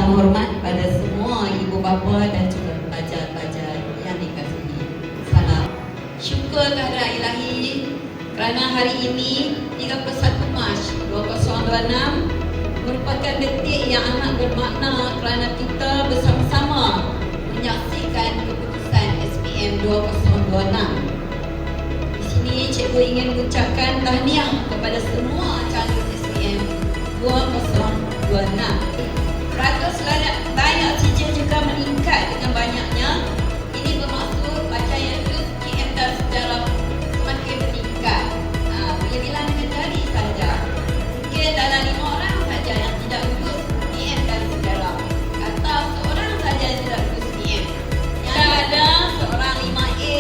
salam hormat pada semua ibu bapa dan juga pelajar-pelajar yang dikasihi. Salam syukur kehadirat Ilahi kerana hari ini 31 Mac 2026 merupakan detik yang amat bermakna kerana kita bersama-sama menyaksikan keputusan SPM 2026. Di sini cikgu ingin mengucapkan tahniah kepada semua calon SPM 2026. Peratus layak sijil juga meningkat dengan banyaknya. Ini bermaksud baca yang lulus SPM dan sejarah semakin meningkat. Bila dengan jari saja. Mungkin dalam 5 orang saja yang tidak lulus SPM dan sejarah. Atau seorang saja yang tidak lulus SPM. Yang ada seorang 5A,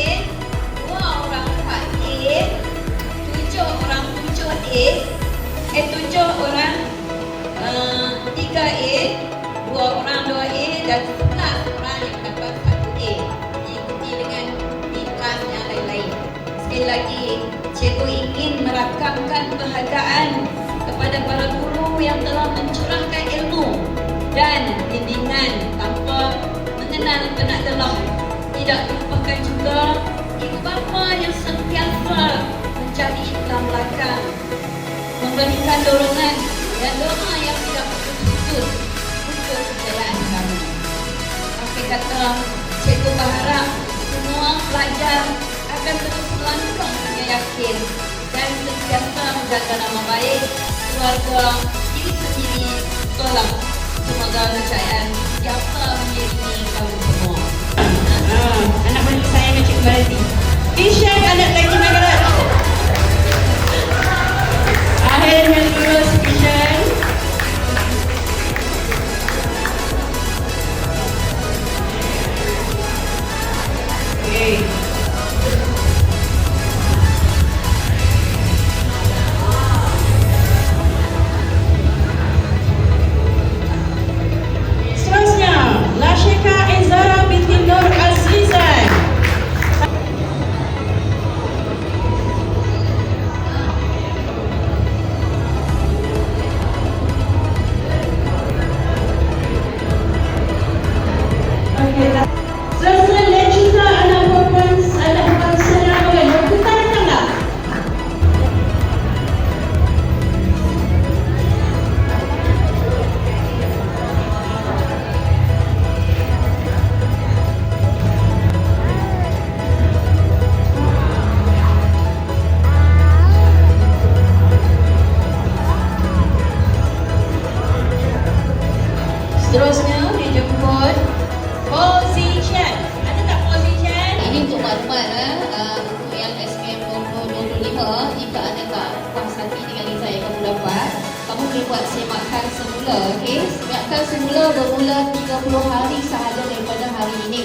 2 orang 4A, 7 orang 7A, 7 orang 3A, 2 orang 2A dan 11 orang yang dapat 1A. Diikuti dengan kelas yang lain-lain. Sekali lagi, cikgu ingin merakamkan penghargaan kepada para guru yang telah mencurahkan ilmu dan bimbingan tanpa mengenal penak lelah. Tidak terlupakan juga ibu bapa yang sentiasa menjadi tulang belakang, memberikan dorongan dan doa yang tidak putus-putus untuk kejayaan kami. Akhir kata, cikgu berharap semua pelajar akan terus melangkah dengan yakin dan sentiasa menjaga nama baik keluarga, diri sendiri, sekolah. Semoga kejayaan sentiasa mengiringi kamu semua. Anak balik saya dengan Cikgu Baldi. Kishan anak lelaki Nagarat. Akhirnya lulus Kishan. Okay. Seterusnya, Lashika Izara binti Nur Azizan. Seterusnya, Lechita anak perempuan Sarah Owen. Berputar tangga. Seterusnya dijemput Position. Ada tak Position? Ini untuk maklumat untuk yang SPM 2025, jika anda tak puas hati dengan nilai yang kamu dapat, kamu boleh buat semakan semula. Okay? Semakan semula bermula 30 hari sahaja daripada hari ini.